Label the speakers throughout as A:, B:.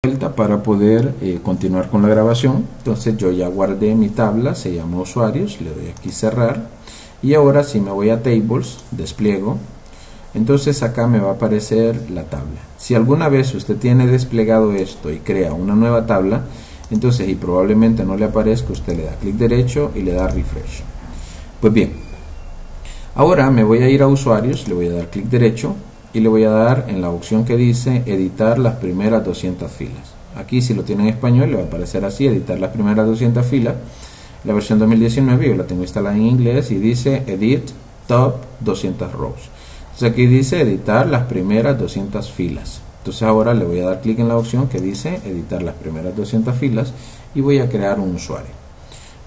A: vuelta para poder continuar con la grabación. Entonces yo ya guardé mi tabla, se llama usuarios, le doy aquí cerrar y ahora si me voy a tables, despliego, entonces acá me va a aparecer la tabla. Si alguna vez usted tiene desplegado esto y crea una nueva tabla, entonces y probablemente no le aparezca, usted le da clic derecho y le da refresh. Pues bien, ahora me voy a ir a usuarios, le voy a dar clic derecho y le voy a dar en la opción que dice editar las primeras 200 filas. Aquí si lo tiene en español le va a aparecer así, editar las primeras 200 filas. La versión 2019 yo la tengo instalada en inglés y dice edit top 200 rows. Entonces aquí dice editar las primeras 200 filas. Entonces ahora le voy a dar clic en la opción que dice editar las primeras 200 filas y voy a crear un usuario.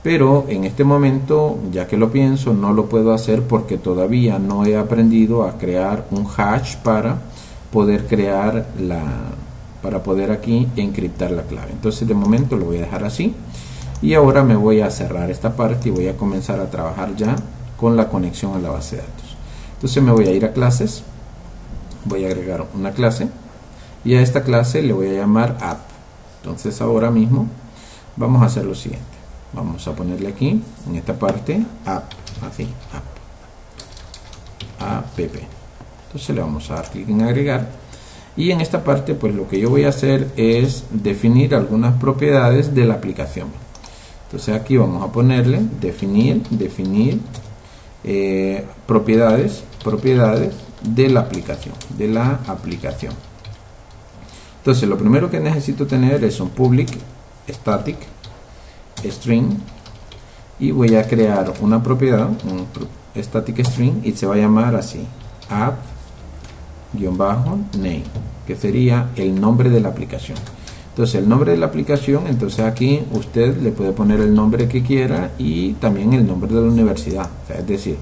A: Pero en este momento, ya que lo pienso, no lo puedo hacer porque todavía no he aprendido a crear un hash para poder crear para poder aquí encriptar la clave. Entonces de momento lo voy a dejar así y ahora me voy a cerrar esta parte y voy a comenzar a trabajar ya con la conexión a la base de datos. Entonces me voy a ir a clases, voy a agregar una clase y a esta clase le voy a llamar app. Entonces ahora mismo vamos a hacer lo siguiente. Vamos a ponerle aquí, en esta parte, app, así, app. Entonces le vamos a dar clic en agregar. Y en esta parte, pues lo que yo voy a hacer es definir algunas propiedades de la aplicación. Entonces aquí vamos a ponerle, definir propiedades de la aplicación, Entonces lo primero que necesito tener es un public static string y voy a crear una propiedad, un static string, y se va a llamar así, app-name, que sería el nombre de la aplicación. Entonces el nombre de la aplicación, entonces aquí usted le puede poner el nombre que quiera y también el nombre de la universidad. O sea, es decir,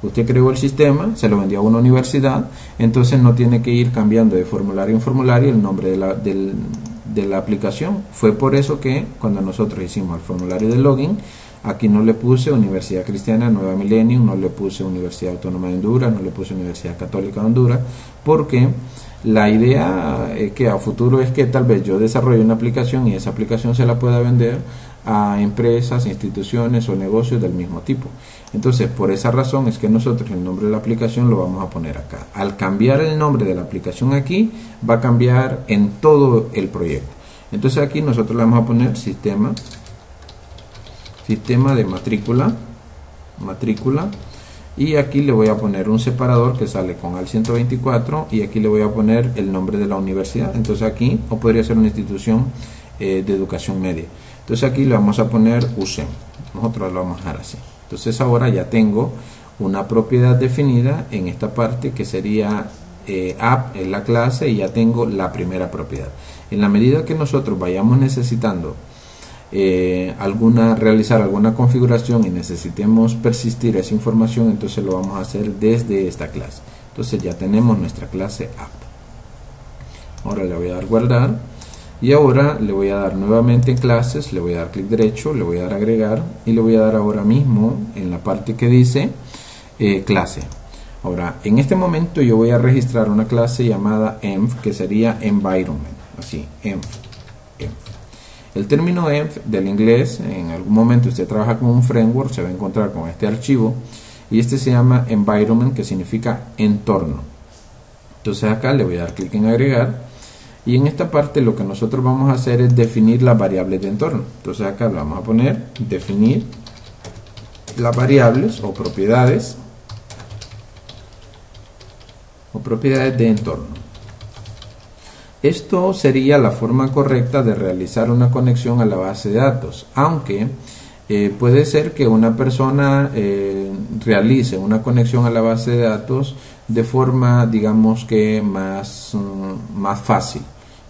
A: usted creó el sistema, se lo vendió a una universidad, entonces no tiene que ir cambiando de formulario en formulario el nombre de la aplicación. Fue por eso que cuando nosotros hicimos el formulario de login, aquí no le puse Universidad Cristiana Nueva Millennium, no le puse Universidad Autónoma de Honduras, no le puse Universidad Católica de Honduras, porque la idea que a futuro es que tal vez yo desarrolle una aplicación y esa aplicación se la pueda vender a empresas, instituciones o negocios del mismo tipo. Entonces por esa razón es que nosotros el nombre de la aplicación lo vamos a poner acá. Al cambiar el nombre de la aplicación aquí, va a cambiar en todo el proyecto. Entonces aquí nosotros le vamos a poner sistema de matrícula, y aquí le voy a poner un separador que sale con al 124 y aquí le voy a poner el nombre de la universidad. Entonces aquí, o podría ser una institución de educación media. Entonces aquí le vamos a poner USEM, nosotros lo vamos a dejar así. Entonces ahora ya tengo una propiedad definida en esta parte que sería app en la clase y ya tengo la primera propiedad. En la medida que nosotros vayamos necesitando realizar alguna configuración y necesitemos persistir esa información, entonces lo vamos a hacer desde esta clase. Entonces ya tenemos nuestra clase app. Ahora le voy a dar guardar y ahora le voy a dar nuevamente en clases, le voy a dar clic derecho, le voy a dar agregar y le voy a dar ahora mismo en la parte que dice clase. Ahora en este momento yo voy a registrar una clase llamada env, que sería environment, así, env. El término env del inglés, en algún momento usted trabaja con un framework, se va a encontrar con este archivo y este se llama environment, que significa entorno. Entonces acá le voy a dar clic en agregar y en esta parte lo que nosotros vamos a hacer es definir las variables de entorno. Entonces acá le vamos a poner definir las variables o propiedades de entorno. Esto sería la forma correcta de realizar una conexión a la base de datos, aunque puede ser que una persona realice una conexión a la base de datos de forma, digamos que más fácil,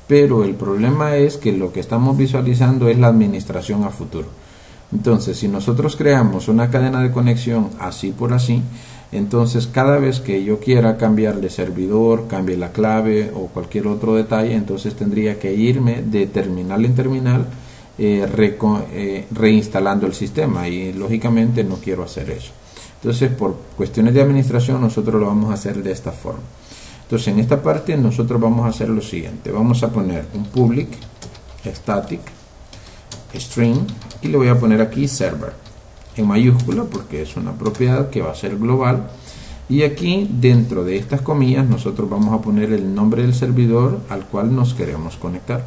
A: pero el problema es que lo que estamos visualizando es la administración a futuro. Entonces si nosotros creamos una cadena de conexión así por así, entonces cada vez que yo quiera cambiar de servidor, cambie la clave o cualquier otro detalle, entonces tendría que irme de terminal en terminal reinstalando el sistema y lógicamente no quiero hacer eso. Entonces por cuestiones de administración nosotros lo vamos a hacer de esta forma. Entonces en esta parte nosotros vamos a hacer lo siguiente, vamos a poner un public static string y le voy a poner aquí server en mayúscula porque es una propiedad que va a ser global. Y aquí dentro de estas comillas nosotros vamos a poner el nombre del servidor al cual nos queremos conectar.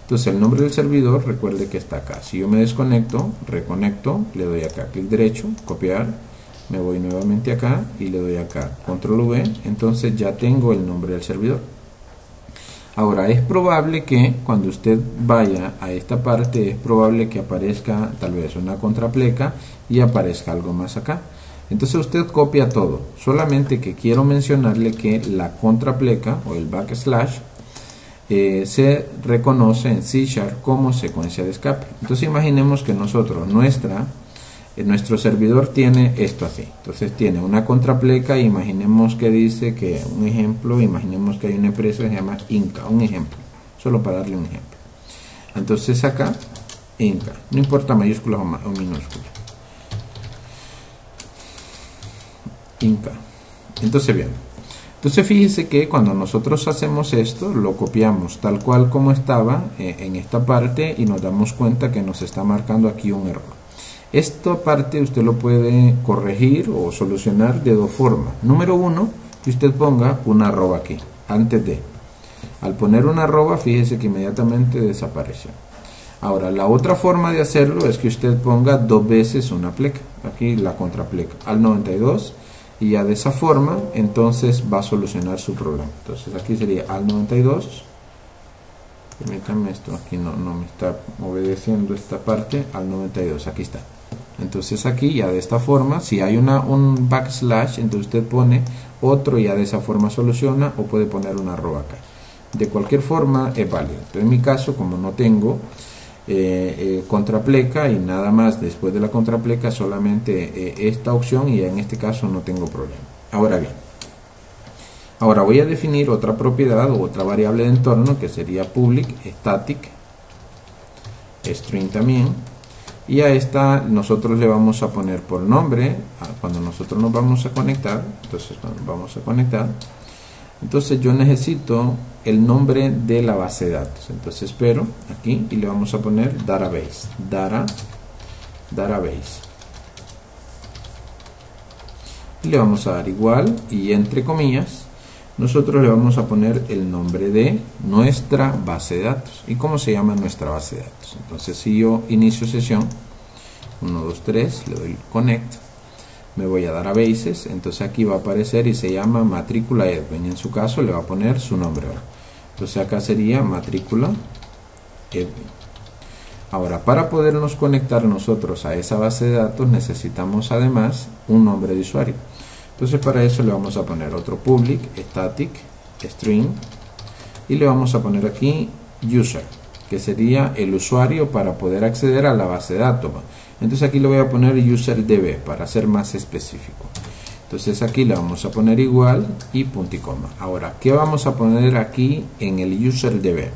A: Entonces el nombre del servidor, recuerde que está acá. Si yo me desconecto, reconecto, le doy acá clic derecho, copiar, me voy nuevamente acá y le doy acá control V, entonces ya tengo el nombre del servidor. Ahora es probable que cuando usted vaya a esta parte es probable que aparezca tal vez una contrapleca y aparezca algo más acá. Entonces usted copia todo, solamente que quiero mencionarle que la contrapleca o el backslash se reconoce en C# como secuencia de escape. Entonces imaginemos que nosotros, nuestro servidor tiene esto así. Entonces tiene una contrapleca, imaginemos que dice que, un ejemplo, imaginemos que hay una empresa que se llama Inca, un ejemplo, solo para darle un ejemplo. Entonces acá, Inca, no importa mayúsculas o minúsculas. Inca. Entonces bien, entonces fíjese que cuando nosotros hacemos esto, lo copiamos tal cual como estaba en esta parte y nos damos cuenta que nos está marcando aquí un error. Esta parte usted lo puede corregir o solucionar de dos formas. Número uno, que usted ponga una arroba aquí, antes de. Al poner una arroba, fíjese que inmediatamente desapareció. Ahora, la otra forma de hacerlo es que usted ponga dos veces una pleca, aquí la contrapleca, al 92, y ya de esa forma, entonces va a solucionar su problema. Entonces aquí sería al 92, permítanme, esto aquí no me está obedeciendo esta parte, al 92, aquí está. Entonces aquí ya de esta forma, si hay un backslash, entonces usted pone otro y ya de esa forma soluciona, o puede poner una arroba acá. De cualquier forma es válido. Entonces, en mi caso, como no tengo contrapleca y nada más después de la contrapleca, solamente esta opción, y en este caso no tengo problema. Ahora bien, ahora voy a definir otra propiedad o otra variable de entorno que sería public static string también, y a esta nosotros le vamos a poner por nombre cuando nosotros nos vamos a conectar. Entonces cuando vamos a conectar, entonces yo necesito el nombre de la base de datos. Entonces espero aquí y le vamos a poner database, database, y le vamos a dar igual, y entre comillas nosotros le vamos a poner el nombre de nuestra base de datos. ¿Y cómo se llama nuestra base de datos? Entonces si yo inicio sesión 1, 2, 3, le doy connect, me voy a databases, entonces aquí va a aparecer y se llama matrícula Edwin, y en su caso le va a poner su nombre. Entonces acá sería matrícula Edwin. Ahora, para podernos conectar nosotros a esa base de datos necesitamos además un nombre de usuario. Entonces para eso le vamos a poner otro public static string y le vamos a poner aquí user, que sería el usuario para poder acceder a la base de datos. Entonces aquí le voy a poner userdb para ser más específico. Entonces aquí le vamos a poner igual y punto y coma. Ahora, ¿qué vamos a poner aquí en el userdb?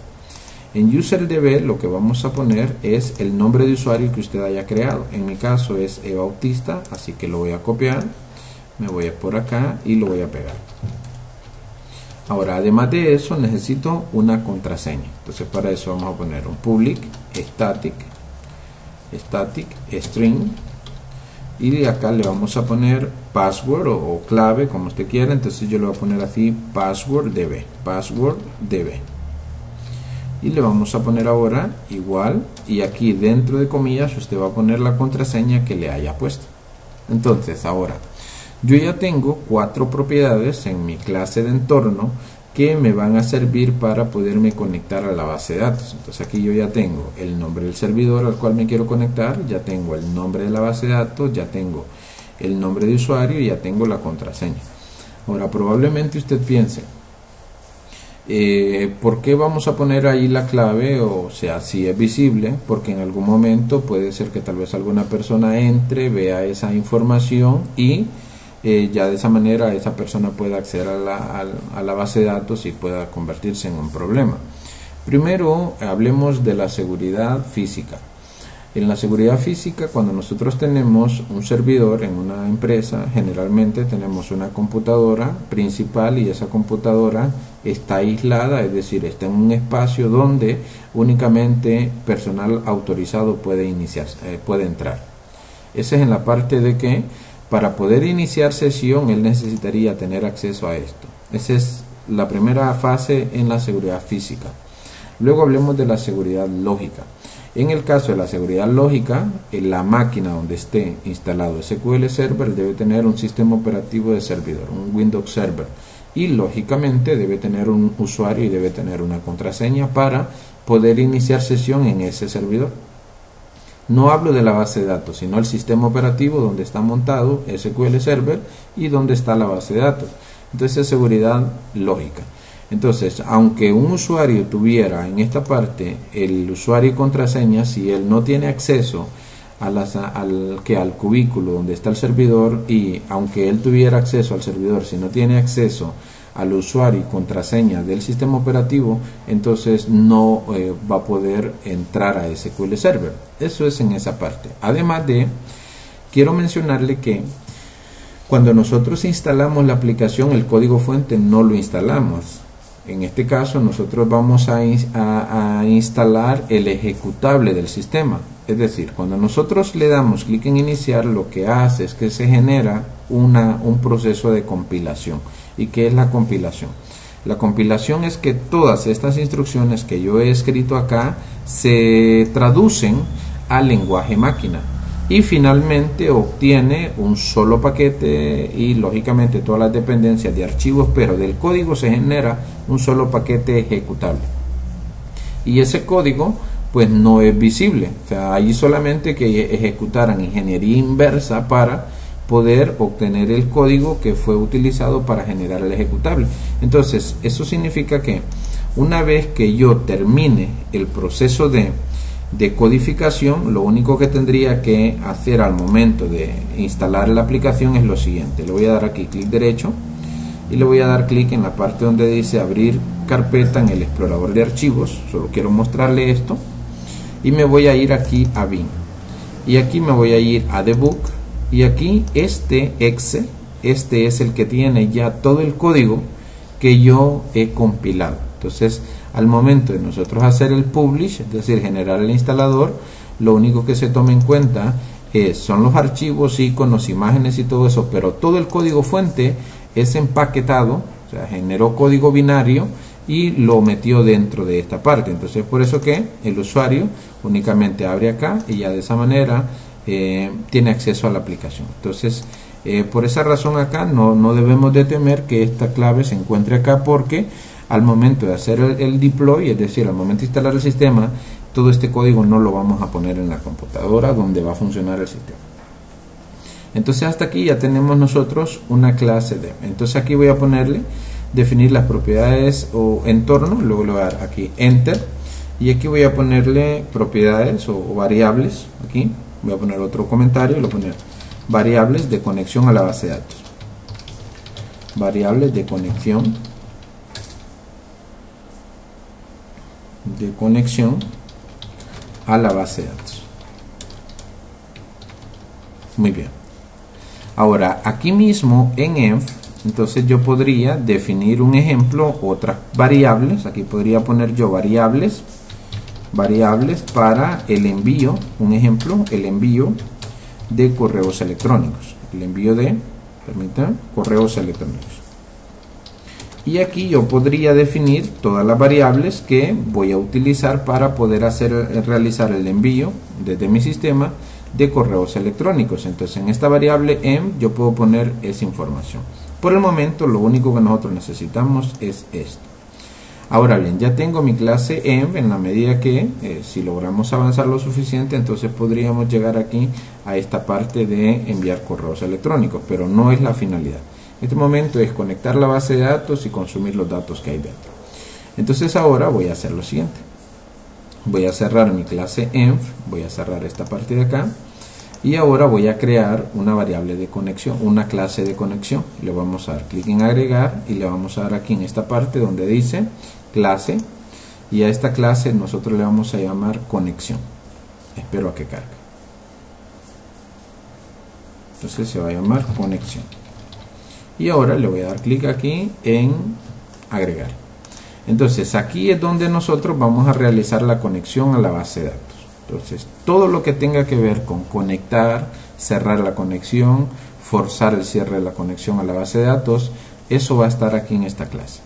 A: En userdb lo que vamos a poner es el nombre de usuario que usted haya creado. En mi caso es eBautista, así que lo voy a copiar, me voy a por acá y lo voy a pegar. Ahora, además de eso, necesito una contraseña. Entonces para eso vamos a poner un public static string, y de acá le vamos a poner password o clave, como usted quiera. Entonces yo le voy a poner así password_db, y le vamos a poner ahora igual, y aquí dentro de comillas usted va a poner la contraseña que le haya puesto. Entonces ahora yo ya tengo 4 propiedades en mi clase de entorno que me van a servir para poderme conectar a la base de datos. Entonces aquí yo ya tengo el nombre del servidor al cual me quiero conectar, ya tengo el nombre de la base de datos, ya tengo el nombre de usuario y ya tengo la contraseña. Ahora probablemente usted piense, ¿por qué vamos a poner ahí la clave? O sea, si es visible, porque en algún momento puede ser que tal vez alguna persona entre, vea esa información y ya de esa manera esa persona pueda acceder a la base de datos y pueda convertirse en un problema. Primero hablemos de la seguridad física. En la seguridad física, cuando nosotros tenemos un servidor en una empresa, generalmente tenemos una computadora principal y esa computadora está aislada, es decir, está en un espacio donde únicamente personal autorizado puede puede entrar. Esa es en la parte de que para poder iniciar sesión él necesitaría tener acceso a esto. Esa es la primera fase en la seguridad física. Luego hablemos de la seguridad lógica. En el caso de la seguridad lógica, en la máquina donde esté instalado SQL Server debe tener un sistema operativo de servidor, un Windows Server, y lógicamente debe tener un usuario y debe tener una contraseña para poder iniciar sesión en ese servidor. No hablo de la base de datos, sino el sistema operativo donde está montado SQL Server y donde está la base de datos. Entonces es seguridad lógica. Entonces, aunque un usuario tuviera en esta parte el usuario y contraseña, si él no tiene acceso al cubículo donde está el servidor, y aunque él tuviera acceso al servidor, si no tiene acceso al usuario y contraseña del sistema operativo, entonces no va a poder entrar a SQL Server. Eso es en esa parte. Además de, quiero mencionarle que cuando nosotros instalamos la aplicación, el código fuente no lo instalamos. En este caso nosotros vamos a instalar el ejecutable del sistema. Es decir, cuando nosotros le damos clic en iniciar, lo que hace es que se genera un proceso de compilación. ¿Y qué es la compilación? La compilación es que todas estas instrucciones que yo he escrito acá se traducen al lenguaje máquina. Y finalmente obtiene un solo paquete y lógicamente todas las dependencias de archivos, pero del código se genera un solo paquete ejecutable. Y ese código pues no es visible. O sea, allí solamente que ejecutaran ingeniería inversa para poder obtener el código que fue utilizado para generar el ejecutable. Entonces, eso significa que una vez que yo termine el proceso de codificación, lo único que tendría que hacer al momento de instalar la aplicación es lo siguiente. Le voy a dar aquí clic derecho y le voy a dar clic en la parte donde dice abrir carpeta en el explorador de archivos. Solo quiero mostrarle esto y me voy a ir aquí a bin y aquí me voy a ir a debug y aquí este exe, este es el que tiene ya todo el código que yo he compilado. Entonces, al momento de nosotros hacer el publish, es decir, generar el instalador, lo único que se toma en cuenta son los archivos, iconos, imágenes y todo eso, pero todo el código fuente es empaquetado, o sea, generó código binario y lo metió dentro de esta parte. Entonces, por eso que el usuario únicamente abre acá y ya de esa manera tiene acceso a la aplicación. Entonces, por esa razón acá no debemos de temer que esta clave se encuentre acá, porque al momento de hacer el deploy, es decir, al momento de instalar el sistema, todo este código no lo vamos a poner en la computadora donde va a funcionar el sistema. Entonces hasta aquí ya tenemos nosotros una clase de. Entonces aquí voy a ponerle, definir las propiedades o entorno, luego le voy a dar aquí Enter, y aquí voy a ponerle propiedades o variables. Aquí voy a poner otro comentario y lo voy a poner variables de conexión a la base de datos. Variables de conexión a la base de datos. Muy bien. Ahora aquí mismo en env, entonces yo podría definir un ejemplo, otras variables. Aquí podría poner yo variables para el envío, un ejemplo, el envío de correos electrónicos, el envío de, permítanme, correos electrónicos. Y aquí yo podría definir todas las variables que voy a utilizar para poder realizar el envío desde mi sistema de correos electrónicos. Entonces en esta variable env yo puedo poner esa información. Por el momento lo único que nosotros necesitamos es esto. Ahora bien, ya tengo mi clase env. En la medida que si logramos avanzar lo suficiente, entonces podríamos llegar aquí a esta parte de enviar correos electrónicos, pero no es la finalidad. En este momento es conectar la base de datos y consumir los datos que hay dentro. Entonces ahora voy a hacer lo siguiente. Voy a cerrar mi clase env, voy a cerrar esta parte de acá y ahora voy a crear una variable de conexión, una clase de conexión. Le vamos a dar clic en agregar y le vamos a dar aquí en esta parte donde dice clase, y a esta clase nosotros le vamos a llamar conexión. Espero a que cargue. Entonces se va a llamar conexión. Y ahora le voy a dar clic aquí en agregar. Entonces aquí es donde nosotros vamos a realizar la conexión a la base de datos. Entonces todo lo que tenga que ver con conectar, cerrar la conexión, forzar el cierre de la conexión a la base de datos, eso va a estar aquí en esta clase.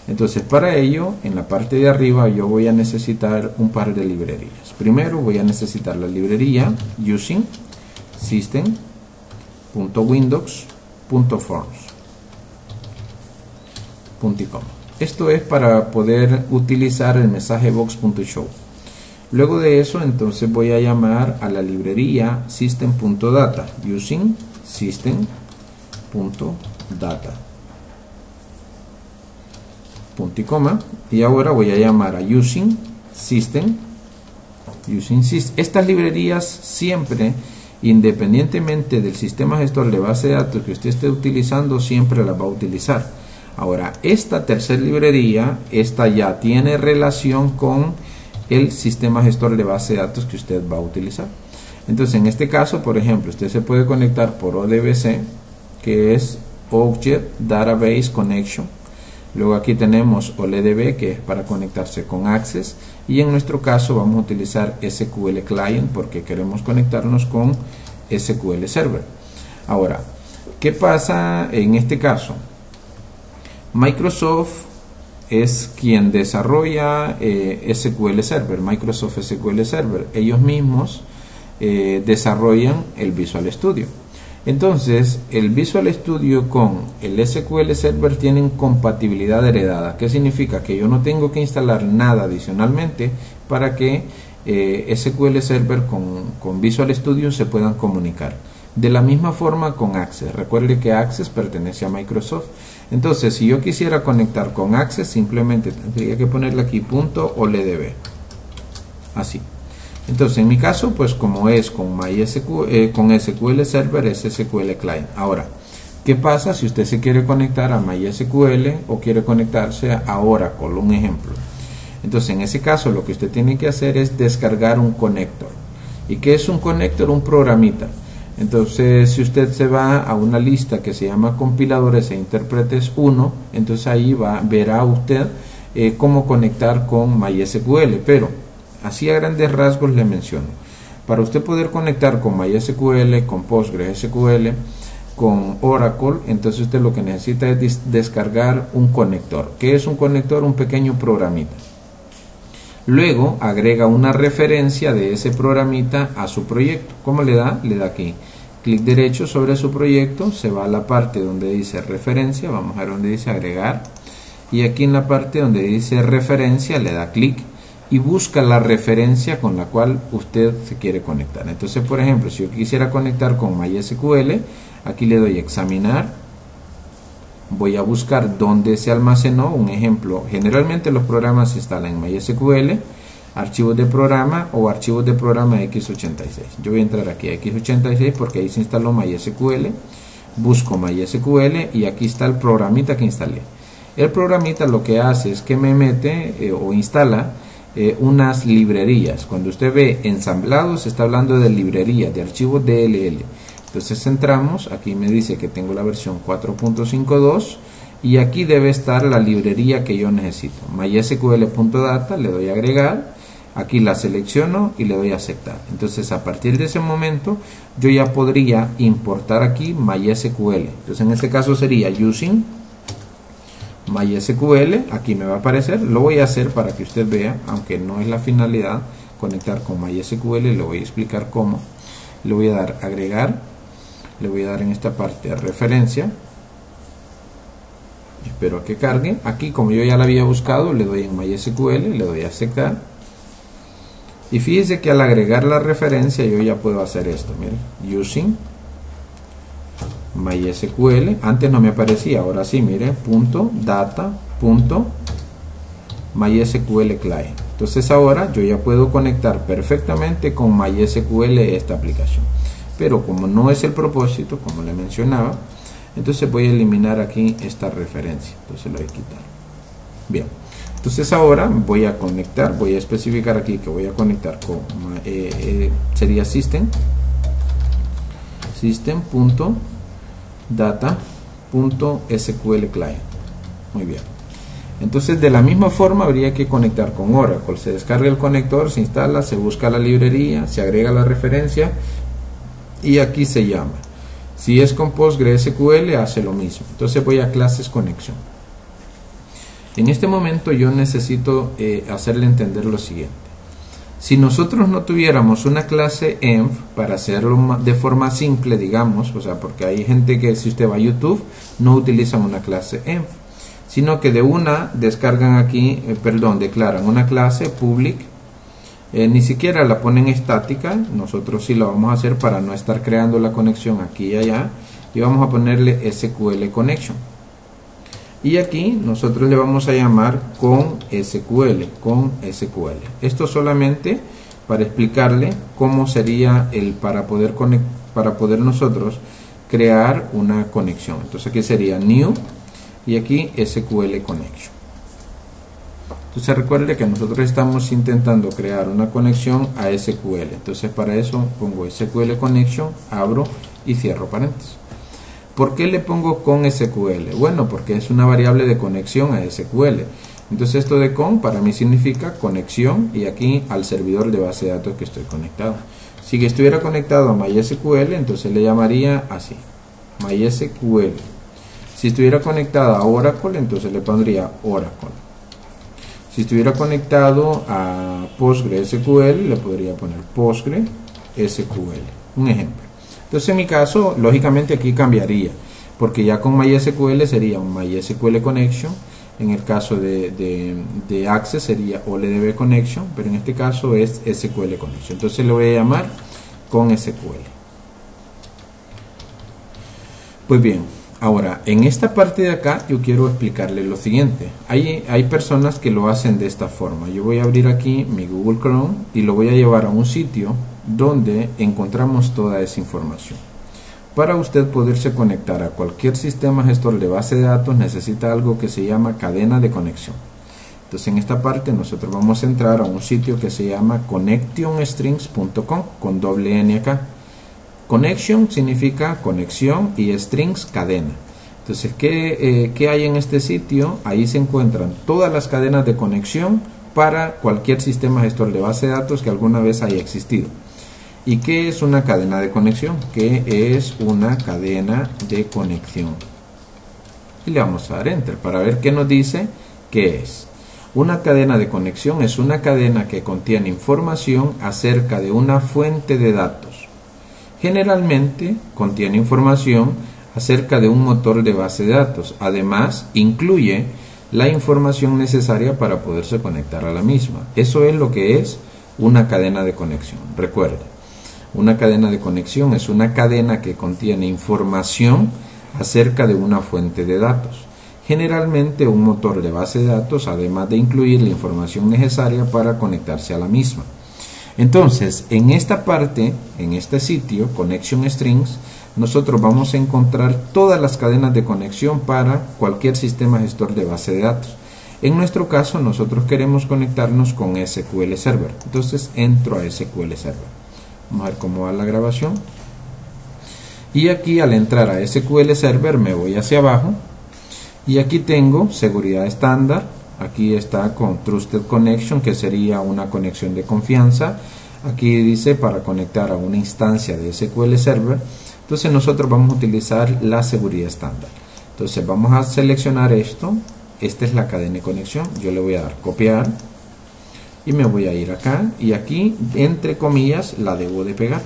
A: Entonces para ello, en la parte de arriba yo voy a necesitar un par de librerías. Primero voy a necesitar la librería using system.windows.forms. Punto y coma. Esto es para poder utilizar el mensaje box.show. Luego de eso, entonces voy a llamar a la librería system.data using system.data. Punto y coma. Y ahora voy a llamar a using system. Estas librerías siempre, independientemente del sistema gestor de base de datos que usted esté utilizando, siempre las va a utilizar. Ahora, esta tercera librería, esta ya tiene relación con el sistema gestor de base de datos que usted va a utilizar. Entonces, en este caso, por ejemplo, usted se puede conectar por ODBC, que es Object Database Connection. Luego aquí tenemos OLDB, que es para conectarse con Access. Y en nuestro caso vamos a utilizar SQL Client porque queremos conectarnos con SQL Server. Ahora, ¿qué pasa en este caso? Microsoft es quien desarrolla SQL Server, Microsoft SQL Server. Ellos mismos desarrollan el Visual Studio. Entonces, el Visual Studio con el SQL Server tienen compatibilidad heredada. ¿Qué significa? Que yo no tengo que instalar nada adicionalmente para que SQL Server con Visual Studio se puedan comunicar. De la misma forma con Access. Recuerde que Access pertenece a Microsoft. Entonces, si yo quisiera conectar con Access, simplemente tendría que ponerle aquí .oldb. Así. Entonces, en mi caso, pues como es con SQL Server, es SQL Client. Ahora, ¿qué pasa si usted se quiere conectar a MySQL o quiere conectarse a Oracle? Un ejemplo. Entonces, en ese caso, lo que usted tiene que hacer es descargar un connector. ¿Y qué es un connector? Un programita. Entonces, si usted se va a una lista que se llama compiladores e intérpretes 1, entonces ahí verá usted cómo conectar con MySQL. Pero, así a grandes rasgos le menciono. Para usted poder conectar con MySQL, con PostgreSQL, con Oracle, entonces usted lo que necesita es descargar un conector. ¿Qué es un conector? Un pequeño programita. Luego agrega una referencia de ese programita a su proyecto. ¿Cómo le da? Le da aquí clic derecho sobre su proyecto, se va a la parte donde dice referencia, vamos a ver donde dice agregar, y aquí en la parte donde dice referencia le da clic y busca la referencia con la cual usted se quiere conectar. Entonces, por ejemplo, si yo quisiera conectar con MySQL, aquí le doy examinar, voy a buscar dónde se almacenó. Un ejemplo, generalmente los programas se instalan en MySQL, archivos de programa o archivos de programa x86. Yo voy a entrar aquí a x86 porque ahí se instaló MySQL, busco MySQL y aquí está el programita que instalé. El programita lo que hace es que me mete o instala unas librerías. Cuando usted ve ensamblados, se está hablando de librerías, de archivos DLL. Entonces entramos, aquí me dice que tengo la versión 4.52 y aquí debe estar la librería que yo necesito. MySQL.data, le doy a agregar, aquí la selecciono y le doy a aceptar. Entonces a partir de ese momento yo ya podría importar aquí MySQL. Entonces en este caso sería using MySQL, aquí me va a aparecer, lo voy a hacer para que usted vea, aunque no es la finalidad conectar con MySQL, le voy a explicar cómo. Le voy a dar agregar, le voy a dar en esta parte referencia, espero que cargue. Aquí como yo ya la había buscado, le doy en MySQL, le doy a aceptar y fíjese que al agregar la referencia yo ya puedo hacer esto. Mire, using MySQL, antes no me aparecía, ahora sí, mire, .data MySQL Client. Entonces ahora yo ya puedo conectar perfectamente con MySQL esta aplicación, pero como no es el propósito, como le mencionaba, entonces voy a eliminar aquí esta referencia. Entonces la voy a quitar. Bien, Entonces ahora voy a conectar, voy a especificar aquí que voy a conectar con sería system.data.sql client. Muy bien. Entonces de la misma forma habría que conectar con Oracle. Se descarga el conector, se instala, se busca la librería, se agrega la referencia y aquí se llama. Si es con PostgreSQL hace lo mismo. Entonces voy a clases conexión. En este momento yo necesito hacerle entender lo siguiente. Si nosotros no tuviéramos una clase env para hacerlo de forma simple, digamos, o sea, porque hay gente que si usted va a YouTube no utilizan una clase env, sino que de una descargan aquí, declaran una clase public, ni siquiera la ponen estática. Nosotros sí lo vamos a hacer para no estar creando la conexión aquí y allá, y vamos a ponerle SQL connection. Y aquí nosotros le vamos a llamar con SQL. Esto solamente para explicarle cómo sería para poder nosotros crear una conexión. Entonces aquí sería new y aquí SQL connection. Entonces recuerde que nosotros estamos intentando crear una conexión a SQL. Entonces para eso pongo SQL connection, abro y cierro paréntesis. ¿Por qué le pongo con SQL? Bueno, porque es una variable de conexión a SQL. Entonces esto de con para mí significa conexión y aquí al servidor de base de datos que estoy conectado. Si estuviera conectado a MySQL, entonces le llamaría así, MySQL. Si estuviera conectado a Oracle, entonces le pondría Oracle. Si estuviera conectado a PostgreSQL, le podría poner PostgreSQL. Un ejemplo. Entonces en mi caso, lógicamente aquí cambiaría, porque ya con MySQL sería un MySQL Connection, en el caso de Access sería OLDB Connection, pero en este caso es SQL Connection. Entonces le voy a llamar con SQL. Pues bien, ahora en esta parte de acá yo quiero explicarle lo siguiente. Hay personas que lo hacen de esta forma. Yo voy a abrir aquí mi Google Chrome y lo voy a llevar a un sitio donde encontramos toda esa información. Para usted poderse conectar a cualquier sistema gestor de base de datos necesita algo que se llama cadena de conexión. Entonces en esta parte nosotros vamos a entrar a un sitio que se llama connectionstrings.com con doble N acá. Connection significa conexión y strings cadena. Entonces ¿qué hay en este sitio? Ahí se encuentran todas las cadenas de conexión para cualquier sistema gestor de base de datos que alguna vez haya existido. ¿Y qué es una cadena de conexión? ¿Qué es una cadena de conexión? Y le vamos a dar Enter para ver qué nos dice qué es. Una cadena de conexión es una cadena que contiene información acerca de una fuente de datos. Generalmente contiene información acerca de un motor de base de datos. Además, incluye la información necesaria para poderse conectar a la misma. Eso es lo que es una cadena de conexión. Recuerde. Una cadena de conexión es una cadena que contiene información acerca de una fuente de datos. Generalmente un motor de base de datos, además de incluir la información necesaria para conectarse a la misma. Entonces, en esta parte, en este sitio, Connection Strings, nosotros vamos a encontrar todas las cadenas de conexión para cualquier sistema gestor de base de datos. En nuestro caso, nosotros queremos conectarnos con SQL Server. Entonces, entro a SQL Server. Vamos a ver cómo va la grabación. Y aquí al entrar a SQL Server me voy hacia abajo. Y aquí tengo seguridad estándar. Aquí está con Trusted Connection, que sería una conexión de confianza. Aquí dice para conectar a una instancia de SQL Server. Entonces nosotros vamos a utilizar la seguridad estándar. Entonces vamos a seleccionar esto. Esta es la cadena de conexión. Yo le voy a dar copiar. Y me voy a ir acá y aquí entre comillas la debo de pegar.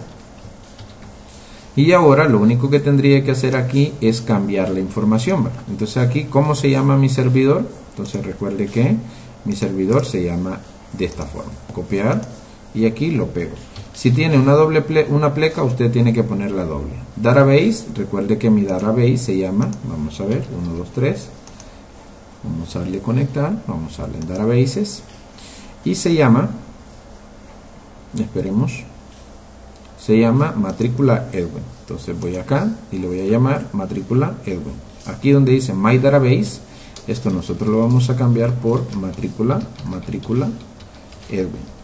A: Y ahora lo único que tendría que hacer aquí es cambiar la información, ¿verdad? Entonces aquí, ¿cómo se llama mi servidor? Entonces recuerde que mi servidor se llama de esta forma. Copiar y aquí lo pego. Si tiene una pleca, usted tiene que poner la doble. Database, recuerde que mi database se llama, vamos a ver, 1, 2, 3. Vamos a darle conectar, vamos a darle en databases. Y se llama, esperemos, se llama matrícula Edwin. Entonces voy acá y le voy a llamar matrícula Edwin. Aquí donde dice My Database Esto nosotros lo vamos a cambiar por matrícula Erwin.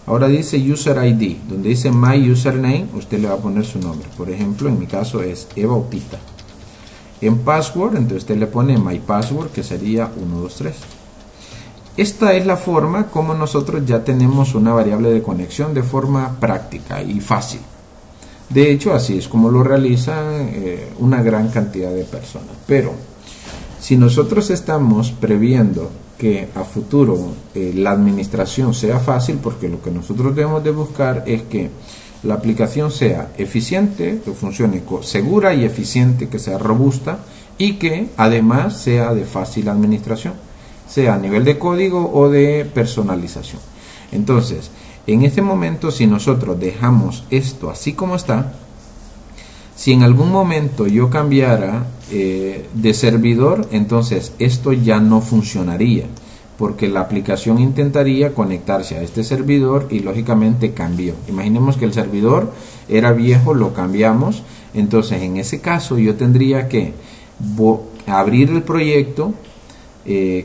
A: Ahora dice user ID, donde dice my username, usted le va a poner su nombre. Por ejemplo, en mi caso es Eva Upita. En password, entonces usted le pone my password, que sería 123. Esta es la forma como nosotros ya tenemos una variable de conexión de forma práctica y fácil. De hecho, así es como lo realizan una gran cantidad de personas. Pero si nosotros estamos previendo que a futuro la administración sea fácil, porque lo que nosotros debemos de buscar es que la aplicación sea eficiente, que funcione segura y eficiente, que sea robusta y que además sea de fácil administración, sea a nivel de código o de personalización. Entonces, en este momento, si nosotros dejamos esto así como está, si en algún momento yo cambiara de servidor, entonces esto ya no funcionaría, porque la aplicación intentaría conectarse a este servidor y lógicamente cambió. Imaginemos que el servidor era viejo, lo cambiamos, entonces en ese caso yo tendría que abrir el proyecto,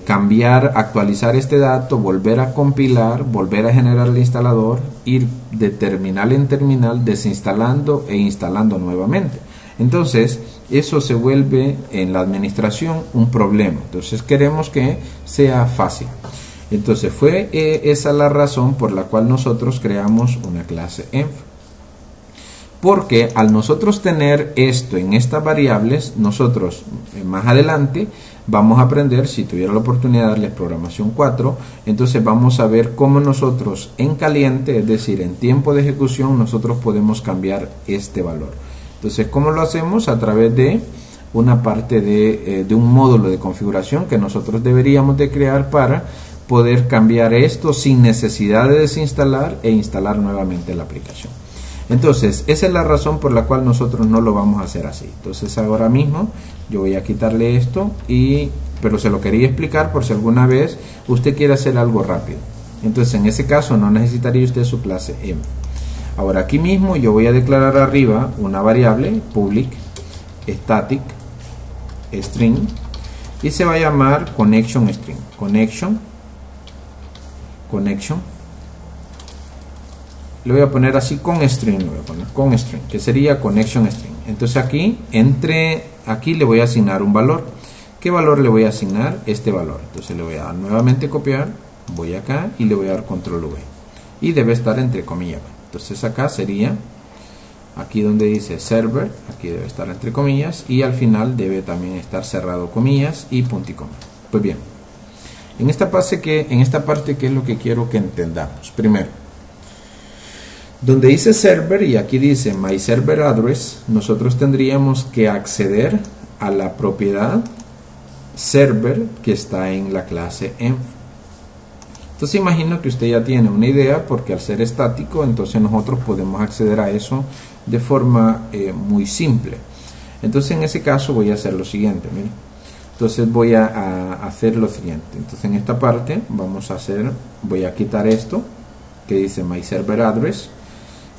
A: cambiar, actualizar este dato, volver a compilar, volver a generar el instalador, ir de terminal en terminal desinstalando e instalando nuevamente. Entonces eso se vuelve en la administración un problema. Entonces queremos que sea fácil. Entonces fue esa la razón por la cual nosotros creamos una clase env. Porque al nosotros tener esto en estas variables, nosotros más adelante vamos a aprender, si tuviera la oportunidad de darles programación 4, entonces vamos a ver cómo nosotros en caliente, es decir, en tiempo de ejecución, nosotros podemos cambiar este valor. Entonces, ¿cómo lo hacemos? A través de una parte de un módulo de configuración que nosotros deberíamos de crear para poder cambiar esto sin necesidad de desinstalar e instalar nuevamente la aplicación. Entonces, esa es la razón por la cual nosotros no lo vamos a hacer así. Entonces, ahora mismo yo voy a quitarle esto, pero se lo quería explicar por si alguna vez usted quiere hacer algo rápido. Entonces, en ese caso no necesitaría usted su clase env. Ahora, aquí mismo yo voy a declarar arriba una variable public static string y se va a llamar connection string. Connection. Le voy a poner así con string, que sería connection string. Entonces aquí le voy a asignar un valor. ¿Qué valor le voy a asignar? Este valor. Entonces le voy a dar nuevamente copiar, voy acá y le voy a dar control V y debe estar entre comillas. Entonces acá sería aquí donde dice server, aquí debe estar entre comillas y al final debe también estar cerrado comillas y punto y coma. Pues bien, en esta parte ¿qué es lo que quiero que entendamos? Primero, donde dice server y aquí dice my server address, nosotros tendríamos que acceder a la propiedad server que está en la clase env. Entonces imagino que usted ya tiene una idea, porque al ser estático, entonces nosotros podemos acceder a eso de forma muy simple. Entonces en ese caso voy a hacer lo siguiente, miren. Entonces voy a hacer lo siguiente. Entonces en esta parte voy a quitar esto que dice my server address.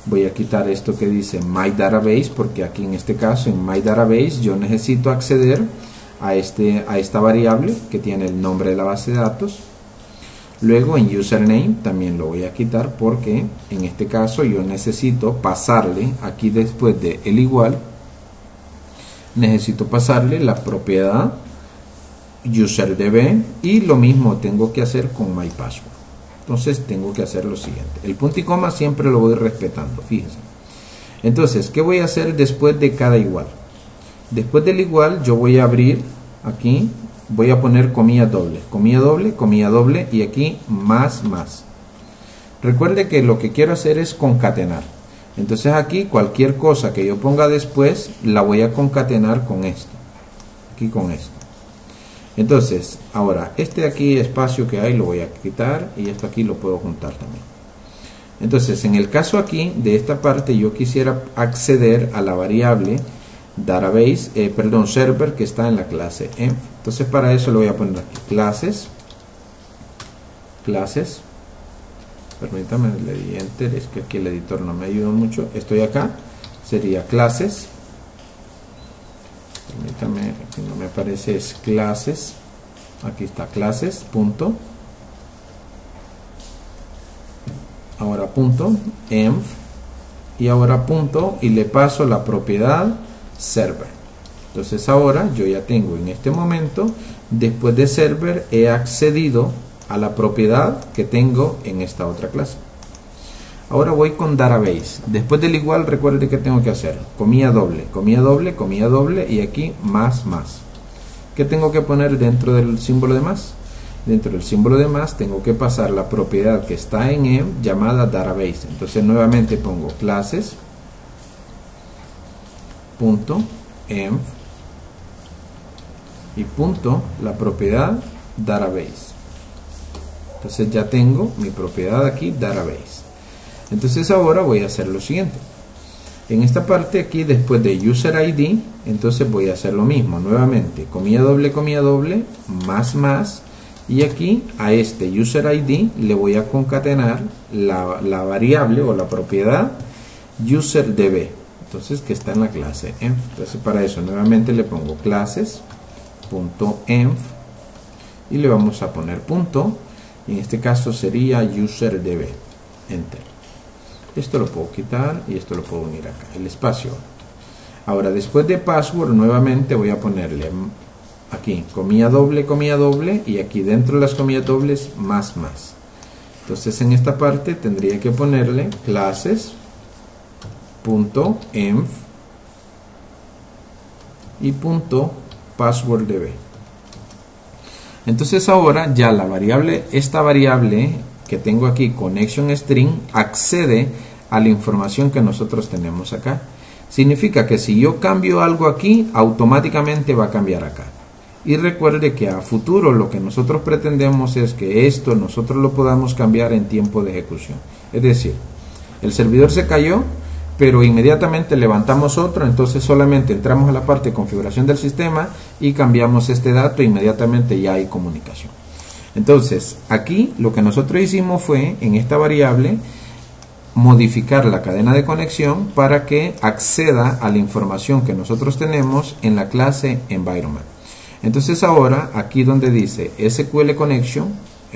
A: Voy a quitar esto que dice my database, porque aquí en este caso en my database yo necesito acceder a esta variable que tiene el nombre de la base de datos. Luego en username también lo voy a quitar, porque en este caso yo necesito pasarle aquí después de el igual, necesito pasarle la propiedad userdb y lo mismo tengo que hacer con my password. Entonces tengo que hacer lo siguiente, el punto y coma siempre lo voy respetando, fíjense. Entonces, ¿qué voy a hacer después de cada igual? Después del igual yo voy a abrir aquí, voy a poner comilla doble, comilla doble y aquí más. Recuerde que lo que quiero hacer es concatenar. Entonces aquí cualquier cosa que yo ponga después la voy a concatenar con esto, aquí con esto. Entonces, ahora, este aquí espacio que hay lo voy a quitar y esto aquí lo puedo juntar también. Entonces, en el caso aquí de esta parte yo quisiera acceder a la variable database, server que está en la clase env. Entonces, para eso le voy a poner aquí clases. Permítame, le di enter, es que aquí el editor no me ayuda mucho. Estoy acá, sería clases. Permítame, aquí no me aparece, es clases. aquí está clases punto, ahora punto env, y ahora punto, y le paso la propiedad server. Entonces ahora yo ya tengo en este momento, después de server, he accedido a la propiedad que tengo en esta otra clase. Ahora voy con database. Después del igual, recuerde que tengo que hacer comilla doble, comilla doble, comilla doble, y aquí más. ¿Qué tengo que poner dentro del símbolo de más? Dentro del símbolo de más tengo que pasar la propiedad que está en env llamada database. Entonces nuevamente pongo clases punto env y punto la propiedad database. Entonces ya tengo mi propiedad aquí database. Entonces ahora voy a hacer lo siguiente. En esta parte aquí, después de user ID, entonces voy a hacer lo mismo nuevamente, comilla doble, más, y aquí a este user ID le voy a concatenar la variable o la propiedad userdb, entonces que está en la clase env. Entonces para eso nuevamente le pongo clases.env y le vamos a poner punto, y en este caso sería userdb, enter. Esto lo puedo quitar y esto lo puedo unir acá, el espacio. Ahora después de password nuevamente voy a ponerle aquí comilla doble, y aquí dentro de las comillas dobles más. Entonces en esta parte tendría que ponerle clases.env y punto passworddb. Entonces ahora ya la variable, esta variable que tengo aquí, connection string, accede a la información que nosotros tenemos acá. Significa que si yo cambio algo aquí, automáticamente va a cambiar acá. Y recuerde que a futuro lo que nosotros pretendemos es que esto nosotros lo podamos cambiar en tiempo de ejecución. Es decir, el servidor se cayó, pero inmediatamente levantamos otro, entonces solamente entramos a la parte de configuración del sistema y cambiamos este dato, e inmediatamente ya hay comunicación. Entonces aquí lo que nosotros hicimos fue en esta variable modificar la cadena de conexión para que acceda a la información que nosotros tenemos en la clase environment. Entonces ahora aquí donde dice SQL connection,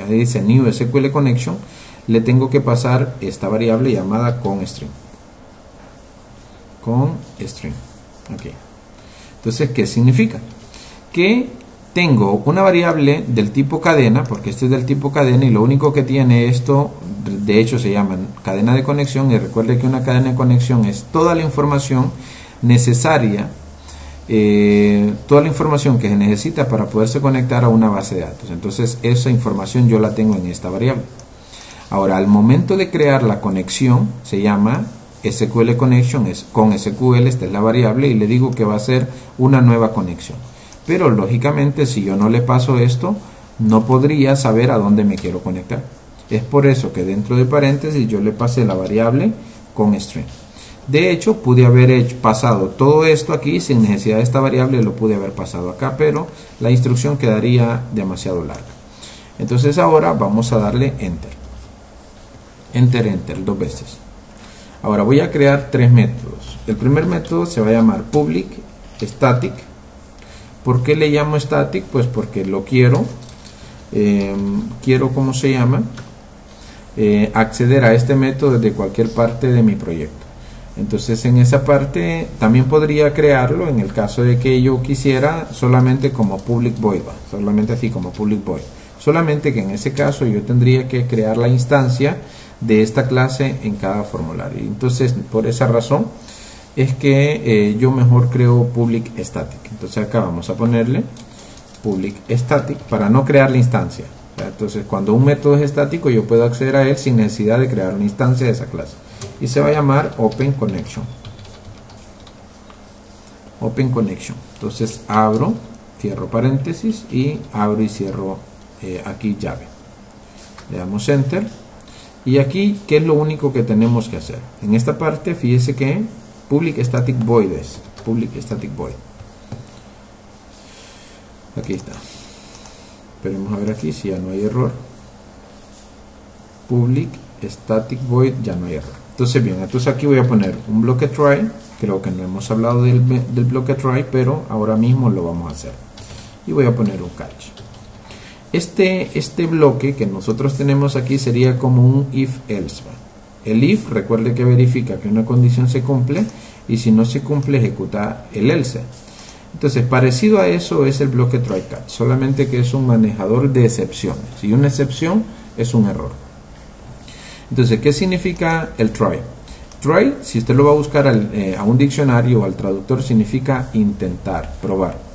A: ahí dice new SQL connection, le tengo que pasar esta variable llamada constring. Okay. Entonces, ¿qué significa? Que tengo una variable del tipo cadena, porque este es del tipo cadena, y lo único que tiene esto, de hecho se llama cadena de conexión, y recuerde que una cadena de conexión es toda la información necesaria, toda la información que se necesita para poderse conectar a una base de datos. Entonces esa información yo la tengo en esta variable. Ahora, al momento de crear la conexión, se llama SQL connection, es con SQL, esta es la variable, y le digo que va a ser una nueva conexión. Pero lógicamente si yo no le paso esto, no podría saber a dónde me quiero conectar. Es por eso que dentro de paréntesis yo le pasé la variable con string. De hecho, pude haber pasado todo esto aquí sin necesidad de esta variable, lo pude haber pasado acá, pero la instrucción quedaría demasiado larga. Entonces ahora vamos a darle enter. Enter dos veces. Ahora voy a crear tres métodos. El primer método se va a llamar public static. ¿Por qué le llamo static? Pues porque lo quiero, ¿cómo se llama? Acceder a este método desde cualquier parte de mi proyecto. Entonces en esa parte también podría crearlo en el caso de que yo quisiera solamente como public void, solamente así como public void. Solamente que en ese caso yo tendría que crear la instancia de esta clase en cada formulario. Entonces por esa razón es que yo mejor creo public static. Entonces acá vamos a ponerle public static para no crear la instancia. Entonces cuando un método es estático yo puedo acceder a él sin necesidad de crear una instancia de esa clase. Y se va a llamar open connection. Open connection. Entonces abro, cierro paréntesis y abro y cierro aquí llave. Le damos enter. Y aquí, ¿qué es lo único que tenemos que hacer? En esta parte, fíjese que public static void es. Public static void. Aquí está. Esperemos a ver aquí si ya no hay error. Public static void, ya no hay error. Entonces bien, entonces aquí voy a poner un bloque try. Creo que no hemos hablado del bloque try, pero ahora mismo lo vamos a hacer. Y voy a poner un catch. Este bloque que nosotros tenemos aquí sería como un if-else. El if, recuerde que verifica que una condición se cumple y si no se cumple ejecuta el else. Entonces, parecido a eso es el bloque try-catch, solamente que es un manejador de excepciones y una excepción es un error. Entonces, ¿qué significa el try? Try, si usted lo va a buscar a un diccionario o al traductor, significa intentar, probar.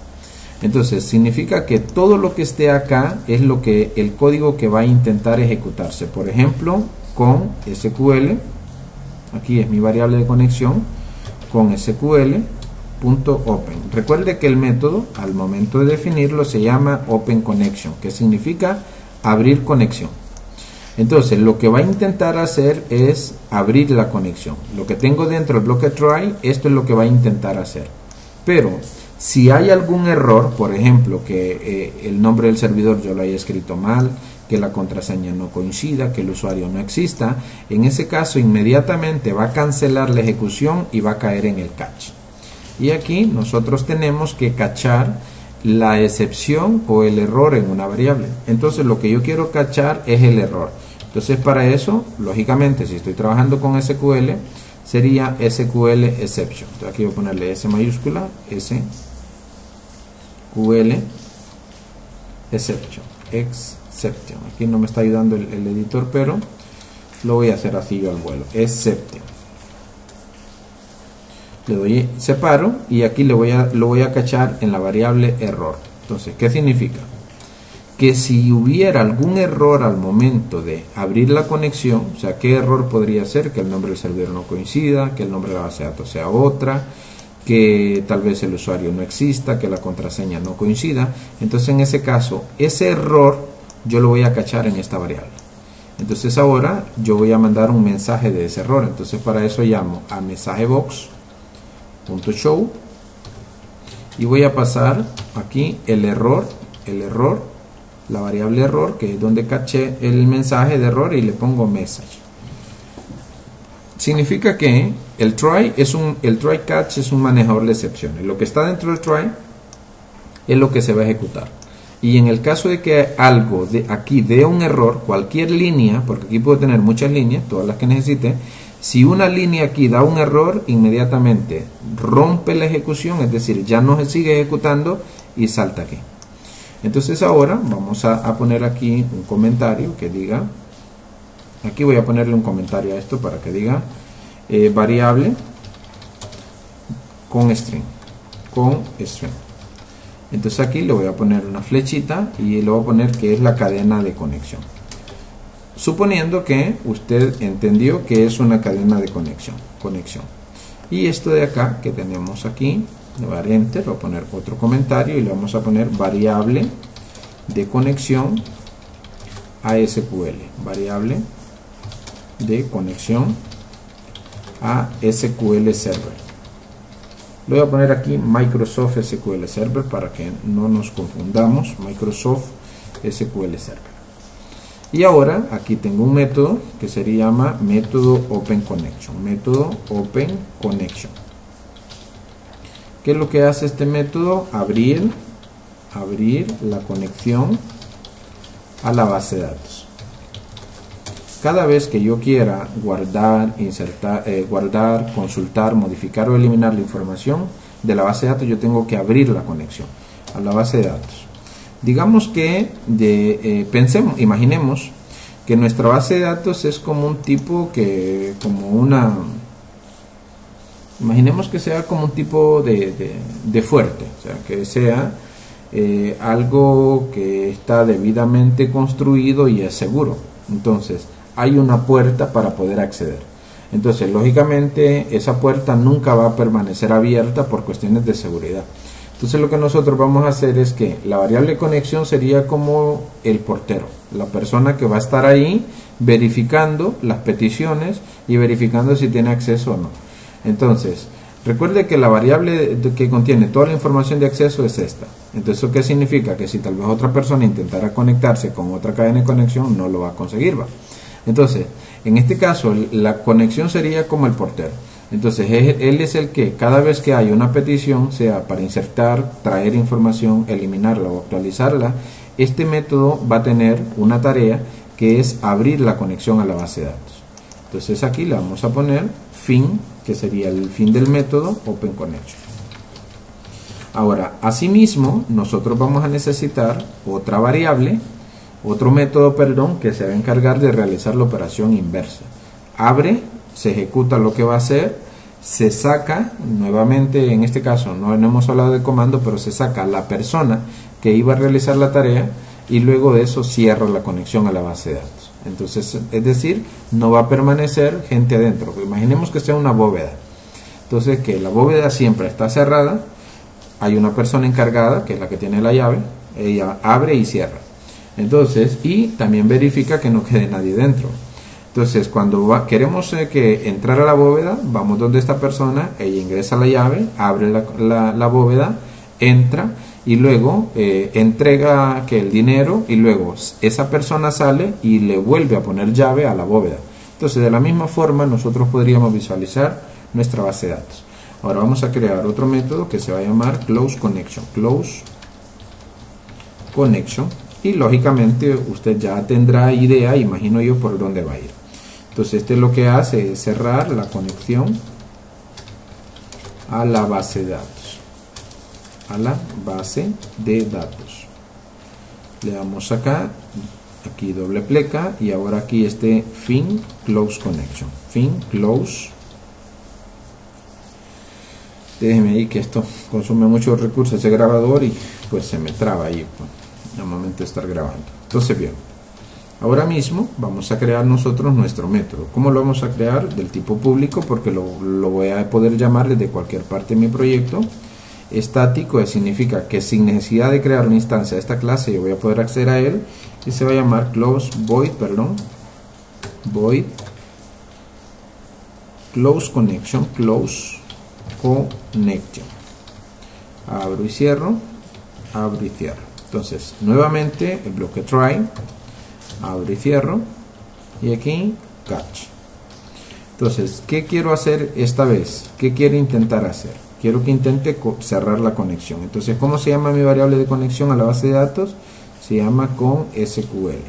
A: Entonces, significa que todo lo que esté acá es lo que el código que va a intentar ejecutarse. Por ejemplo, con SQL, aquí es mi variable de conexión, con SQL.open. Recuerde que el método, al momento de definirlo, se llama OpenConnection, que significa abrir conexión. Entonces, lo que va a intentar hacer es abrir la conexión. Lo que tengo dentro del bloque try, esto es lo que va a intentar hacer. Pero, si hay algún error, por ejemplo, que el nombre del servidor yo lo haya escrito mal, que la contraseña no coincida, que el usuario no exista, en ese caso inmediatamente va a cancelar la ejecución y va a caer en el catch. Y aquí nosotros tenemos que cachar la excepción o el error en una variable. Entonces lo que yo quiero cachar es el error. Entonces para eso, lógicamente, si estoy trabajando con SQL, sería SQL exception. Entonces aquí voy a ponerle S mayúscula, SQL exception. Aquí no me está ayudando el editor, pero lo voy a hacer así yo al vuelo. Exception. Le doy separo y aquí lo voy a cachar en la variable error. Entonces, ¿qué significa? Que si hubiera algún error al momento de abrir la conexión, o sea, ¿qué error podría ser? Que el nombre del servidor no coincida, que el nombre de la base de datos sea otra, que tal vez el usuario no exista, que la contraseña no coincida. Entonces, en ese caso, ese error yo lo voy a cachar en esta variable. Entonces, ahora yo voy a mandar un mensaje de ese error. Entonces, para eso llamo a messagebox.show y voy a pasar aquí el error, la variable error, que es donde caché el mensaje de error, y le pongo message. Significa que el try catch es un manejador de excepciones. Lo que está dentro del try es lo que se va a ejecutar. Y en el caso de que algo aquí dé un error, cualquier línea, porque aquí puedo tener muchas líneas, todas las que necesite, si una línea aquí da un error, inmediatamente rompe la ejecución, es decir, ya no se sigue ejecutando y salta aquí. Entonces ahora vamos a poner aquí un comentario que diga, aquí voy a ponerle un comentario a esto para que diga variable con string. Entonces aquí le voy a poner una flechita y le voy a poner que es la cadena de conexión. Suponiendo que usted entendió que es una cadena de conexión. Y esto de acá que tenemos aquí, le voy a dar enter, voy a poner otro comentario y le vamos a poner variable de conexión a SQL. Variable de conexión a SQL Server. Le voy a poner aquí Microsoft SQL Server para que no nos confundamos. Microsoft SQL Server. Y ahora aquí tengo un método que se llama método OpenConnection. Método OpenConnection. ¿Qué es lo que hace este método? Abrir la conexión a la base de datos. Cada vez que yo quiera guardar, consultar, modificar o eliminar la información de la base de datos, yo tengo que abrir la conexión a la base de datos. Digamos que imaginemos que nuestra base de datos es como un tipo imaginemos que sea como un tipo de fuerte, o sea, que sea algo que está debidamente construido y es seguro. Entonces, hay una puerta para poder acceder. Entonces, lógicamente, esa puerta nunca va a permanecer abierta por cuestiones de seguridad. Entonces, lo que nosotros vamos a hacer es que la variable de conexión sería como el portero, la persona que va a estar ahí verificando las peticiones y verificando si tiene acceso o no. Entonces, recuerde que la variable que contiene toda la información de acceso es esta. Entonces, ¿eso qué significa? Que si tal vez otra persona intentara conectarse con otra cadena de conexión, no lo va a conseguir, ¿va? Entonces, en este caso, la conexión sería como el portero. Entonces, él es el que cada vez que hay una petición, sea para insertar, traer información, eliminarla o actualizarla, este método va a tener una tarea que es abrir la conexión a la base de datos. Entonces aquí le vamos a poner fin, que sería el fin del método Open Connection. Ahora, asimismo, nosotros vamos a necesitar otra variable, otro método, que se va a encargar de realizar la operación inversa. Abre, se ejecuta lo que va a hacer, se saca, nuevamente en este caso no hemos hablado de comando, pero se saca la persona que iba a realizar la tarea y luego de eso cierra la conexión a la base de datos. Entonces, es decir, no va a permanecer gente adentro. Imaginemos que sea una bóveda. Entonces, que la bóveda siempre está cerrada, hay una persona encargada, que es la que tiene la llave, ella abre y cierra. Entonces, y también verifica que no quede nadie dentro. Entonces, cuando queremos que entrar a la bóveda, vamos donde esta persona, ella ingresa la llave, abre la bóveda, entra y luego entrega el dinero y luego esa persona sale y le vuelve a poner llave a la bóveda. Entonces, de la misma forma nosotros podríamos visualizar nuestra base de datos. Ahora vamos a crear otro método que se va a llamar Close Connection. Close Connection. Y lógicamente usted ya tendrá idea, imagino yo, por dónde va a ir. Entonces este lo que hace es cerrar la conexión a la base de datos. A la base de datos. Le damos acá, aquí doble pleca y ahora aquí este fin Close Connection. Fin Close. Déjeme ahí que esto consume muchos recursos ese grabador y pues se me traba ahí al momento de estar grabando. Entonces bien, ahora mismo vamos a crear nosotros nuestro método. ¿Cómo lo vamos a crear? Del tipo público, porque lo voy a poder llamar desde cualquier parte de mi proyecto. Estático significa que sin necesidad de crear una instancia de esta clase yo voy a poder acceder a él, y se va a llamar void close connection. Abro y cierro, abro y cierro. Entonces nuevamente el bloque try, abro y cierro, y aquí catch. Entonces, ¿qué quiero hacer esta vez? ¿Qué quiero intentar hacer? Quiero que intente cerrar la conexión. Entonces, ¿cómo se llama mi variable de conexión a la base de datos? Se llama con SQL.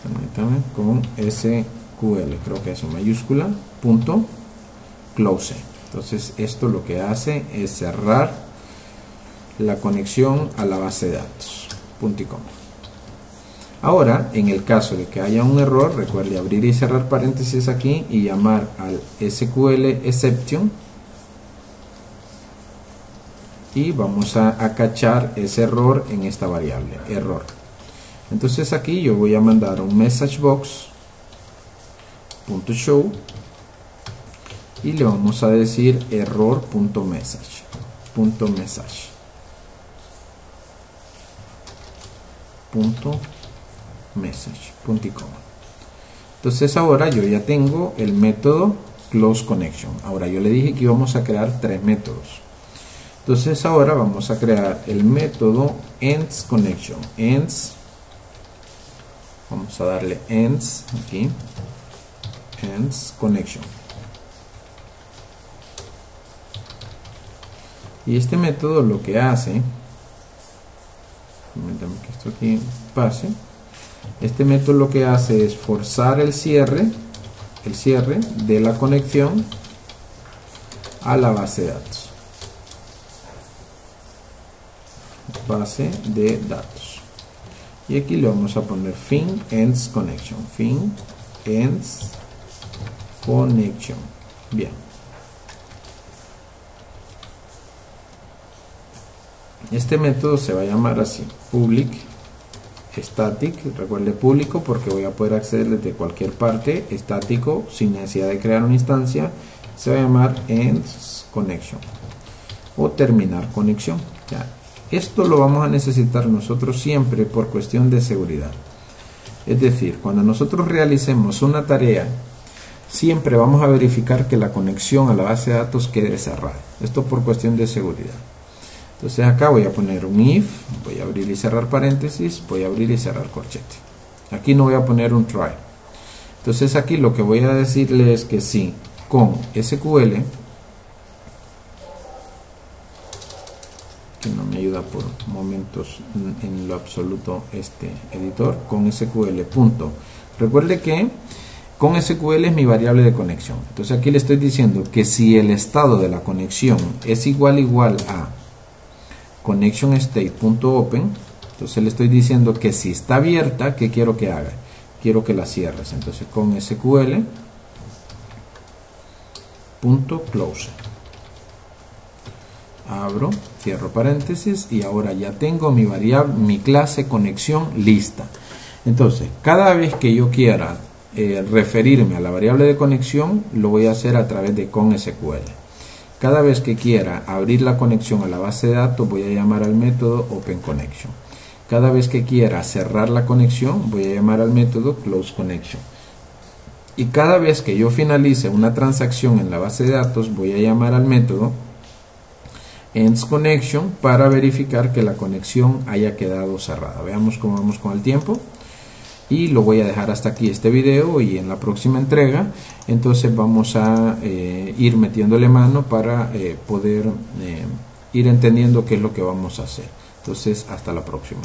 A: Permítame, con SQL, creo que es en mayúscula, punto close. Entonces, esto lo que hace es cerrar la conexión a la base de datos. Punto y coma. Ahora, en el caso de que haya un error, recuerde abrir y cerrar paréntesis aquí y llamar al SQL exception y vamos a cachar ese error en esta variable, error. Entonces aquí yo voy a mandar un messagebox.show y le vamos a decir error.message. Message, punto y coma. Entonces ahora yo ya tengo el método Close Connection. Ahora yo le dije que íbamos a crear tres métodos. Entonces ahora vamos a crear el método Ends Connection. Ends, vamos a darle Ends aquí, Ends Connection. Y este método lo que hace, permítame que esto aquí pase. Este método lo que hace es forzar el cierre de la conexión a la base de datos. Base de datos. Y aquí le vamos a poner fin ends connection. Fin ends connection. Bien. Este método se va a llamar así: public static, recuerde público porque voy a poder acceder desde cualquier parte, estático sin necesidad de crear una instancia, se va a llamar ends connection o terminar conexión. Ya. Esto lo vamos a necesitar nosotros siempre por cuestión de seguridad. Es decir, cuando nosotros realicemos una tarea, siempre vamos a verificar que la conexión a la base de datos quede cerrada. Esto por cuestión de seguridad. Entonces acá voy a poner un if, voy a abrir y cerrar paréntesis, voy a abrir y cerrar corchete. Aquí no voy a poner un try. Entonces aquí lo que voy a decirle es que sí, con SQL, que no me ayuda por momentos en lo absoluto este editor con SQL punto. Recuerde que con SQL es mi variable de conexión. Entonces aquí le estoy diciendo que si el estado de la conexión es igual a connection state.open, entonces le estoy diciendo que si está abierta, ¿qué quiero que haga? Quiero que la cierres. Entonces con SQL punto close, abro, cierro paréntesis y ahora ya tengo mi variable, mi clase conexión lista. Entonces cada vez que yo quiera referirme a la variable de conexión, lo voy a hacer a través de con SQL. Cada vez que quiera abrir la conexión a la base de datos, voy a llamar al método OpenConnection. Cada vez que quiera cerrar la conexión, voy a llamar al método CloseConnection. Y cada vez que yo finalice una transacción en la base de datos, voy a llamar al método EndsConnection para verificar que la conexión haya quedado cerrada. Veamos cómo vamos con el tiempo. Y lo voy a dejar hasta aquí este video, y en la próxima entrega entonces vamos a ir metiéndole mano para poder ir entendiendo qué es lo que vamos a hacer. Entonces hasta la próxima.